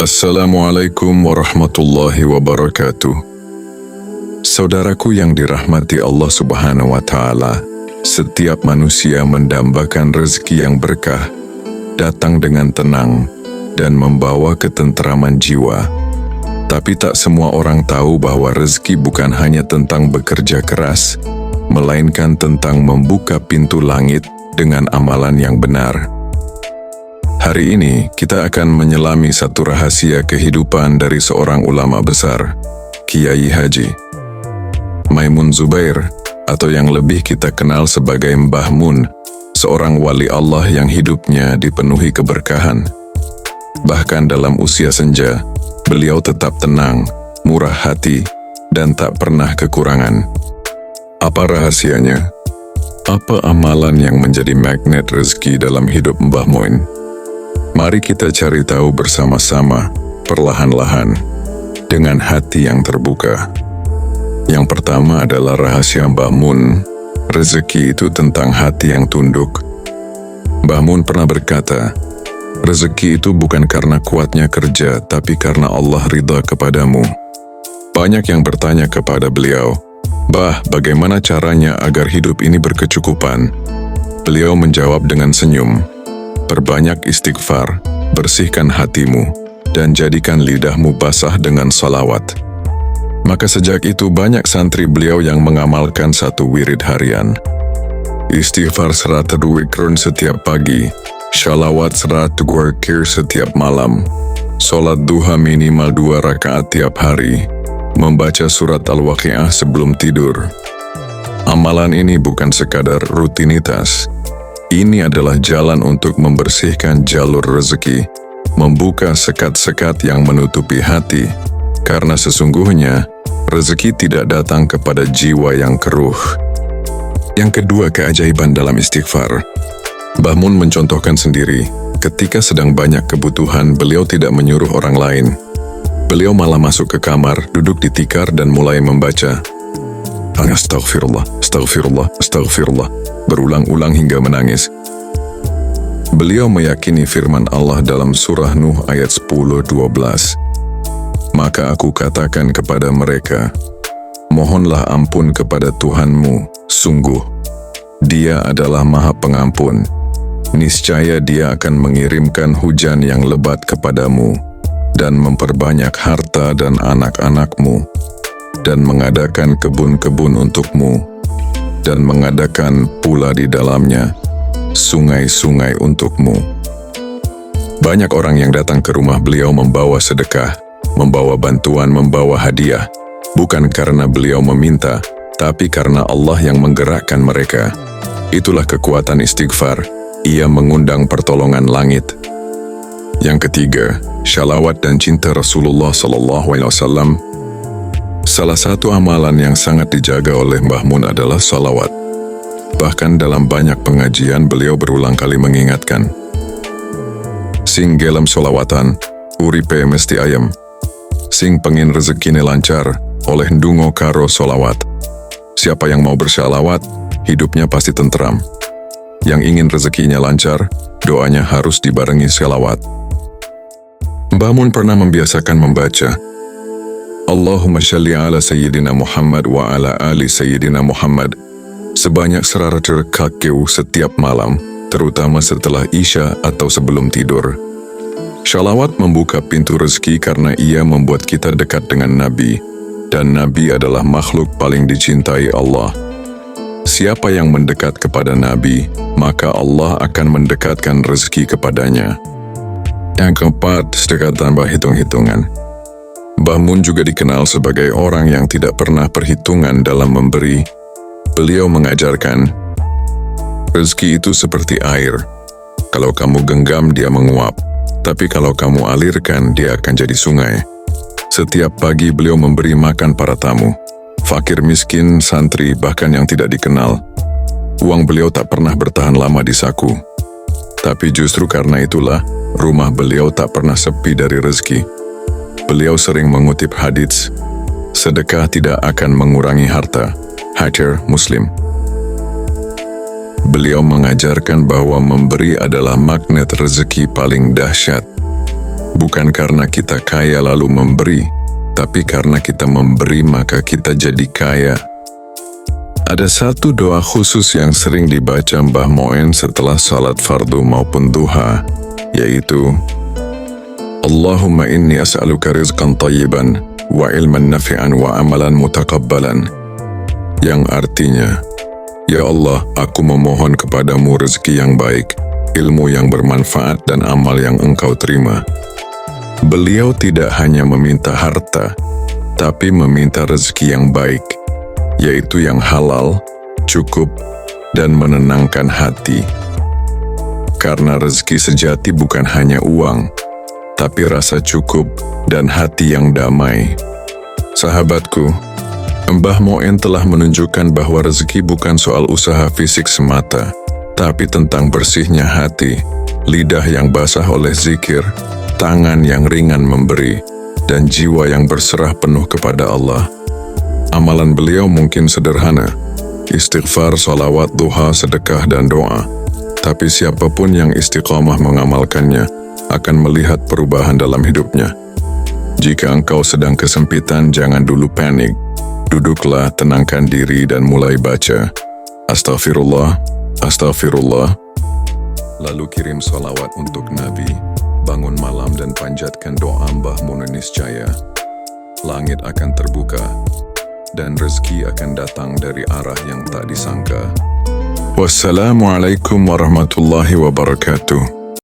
Assalamualaikum warahmatullahi wabarakatuh. Saudaraku yang dirahmati Allah Subhanahu wa Ta'ala, setiap manusia mendambakan rezeki yang berkah, datang dengan tenang, dan membawa ketentraman jiwa. Tapi tak semua orang tahu bahwa rezeki bukan hanya tentang bekerja keras, melainkan tentang membuka pintu langit dengan amalan yang benar. Hari ini kita akan menyelami satu rahasia kehidupan dari seorang ulama besar, Kiai Haji Maimun Zubair, atau yang lebih kita kenal sebagai Mbah Mun, seorang wali Allah yang hidupnya dipenuhi keberkahan. Bahkan dalam usia senja, beliau tetap tenang, murah hati, dan tak pernah kekurangan. Apa rahasianya? Apa amalan yang menjadi magnet rezeki dalam hidup Mbah Mun? Mari kita cari tahu bersama-sama, perlahan-lahan, dengan hati yang terbuka. Yang pertama adalah rahasia Mbah Mun. Rezeki itu tentang hati yang tunduk. Mbah Mun pernah berkata, rezeki itu bukan karena kuatnya kerja, tapi karena Allah ridha kepadamu. Banyak yang bertanya kepada beliau, "Bah, bagaimana caranya agar hidup ini berkecukupan?" Beliau menjawab dengan senyum, "Perbanyak istighfar, bersihkan hatimu, dan jadikan lidahmu basah dengan salawat." Maka sejak itu banyak santri beliau yang mengamalkan satu wirid harian. Istighfar 100 wikrun setiap pagi, shalawat 100 wakir setiap malam, sholat duha minimal 2 rakaat tiap hari, membaca surat Al-Waqiah sebelum tidur. Amalan ini bukan sekadar rutinitas. Ini adalah jalan untuk membersihkan jalur rezeki, membuka sekat-sekat yang menutupi hati, karena sesungguhnya rezeki tidak datang kepada jiwa yang keruh. Yang kedua, keajaiban dalam istighfar. Mbah Mun mencontohkan sendiri, ketika sedang banyak kebutuhan, beliau tidak menyuruh orang lain. Beliau malah masuk ke kamar, duduk di tikar dan mulai membaca, Astaghfirullah, astaghfirullah, astaghfirullah, berulang-ulang hingga menangis. Beliau meyakini firman Allah dalam surah Nuh ayat 10-12. Maka aku katakan kepada mereka, mohonlah ampun kepada Tuhanmu, sungguh, Dia adalah Maha Pengampun. Niscaya Dia akan mengirimkan hujan yang lebat kepadamu, dan memperbanyak harta dan anak-anakmu, dan mengadakan kebun-kebun untukmu, dan mengadakan pula di dalamnya sungai-sungai untukmu. Banyak orang yang datang ke rumah beliau membawa sedekah, membawa bantuan, membawa hadiah, bukan karena beliau meminta, tapi karena Allah yang menggerakkan mereka. Itulah kekuatan istighfar, ia mengundang pertolongan langit. Yang ketiga, shalawat dan cinta Rasulullah SAW. Salah satu amalan yang sangat dijaga oleh Mbah Mun adalah salawat. Bahkan dalam banyak pengajian beliau berulang kali mengingatkan, sing gelem solawatan, uripe mesti ayam. Sing pengin rezekine lancar, oleh ndungo karo solawat. Siapa yang mau bersalawat, hidupnya pasti tentram. Yang ingin rezekinya lancar, doanya harus dibarengi salawat. Mbah Mun pernah membiasakan membaca, Allahumma shalli ala Sayyidina Muhammad wa ala ali Sayyidina Muhammad sebanyak 100 kali setiap malam, terutama setelah Isya atau sebelum tidur. Shalawat membuka pintu rezeki karena ia membuat kita dekat dengan Nabi, dan Nabi adalah makhluk paling dicintai Allah. Siapa yang mendekat kepada Nabi, maka Allah akan mendekatkan rezeki kepadanya. Yang keempat, sedekah tanpa hitung-hitungan. Mbah Mun juga dikenal sebagai orang yang tidak pernah perhitungan dalam memberi. Beliau mengajarkan, rezeki itu seperti air. Kalau kamu genggam, dia menguap. Tapi kalau kamu alirkan, dia akan jadi sungai. Setiap pagi beliau memberi makan para tamu, fakir, miskin, santri, bahkan yang tidak dikenal. Uang beliau tak pernah bertahan lama di saku. Tapi justru karena itulah, rumah beliau tak pernah sepi dari rezeki. Beliau sering mengutip hadits, sedekah tidak akan mengurangi harta. Hadits Muslim. Beliau mengajarkan bahwa memberi adalah magnet rezeki paling dahsyat. Bukan karena kita kaya lalu memberi, tapi karena kita memberi maka kita jadi kaya. Ada satu doa khusus yang sering dibaca Mbah Moen setelah salat fardu maupun duha, yaitu Allahumma inni as'aluka rizqan tayyiban wa ilman nafi'an wa amalan mutakabbalan, yang artinya, Ya Allah, aku memohon kepadamu rezeki yang baik, ilmu yang bermanfaat dan amal yang Engkau terima. Beliau tidak hanya meminta harta, tapi meminta rezeki yang baik, yaitu yang halal, cukup, dan menenangkan hati. Karena rezeki sejati bukan hanya uang, tapi rasa cukup dan hati yang damai. Sahabatku, Mbah Moen telah menunjukkan bahwa rezeki bukan soal usaha fisik semata, tapi tentang bersihnya hati, lidah yang basah oleh zikir, tangan yang ringan memberi, dan jiwa yang berserah penuh kepada Allah. Amalan beliau mungkin sederhana, istighfar, salawat, duha, sedekah, dan doa. Tapi siapapun yang istiqamah mengamalkannya akan melihat perubahan dalam hidupnya. Jika engkau sedang kesempitan, jangan dulu panik. Duduklah, tenangkan diri, dan mulai baca Astaghfirullah, Astaghfirullah. Lalu kirim salawat untuk Nabi. Bangun malam dan panjatkan doa Mbah Moen, niscaya langit akan terbuka dan rezeki akan datang dari arah yang tak disangka. Wassalamualaikum warahmatullahi wabarakatuh.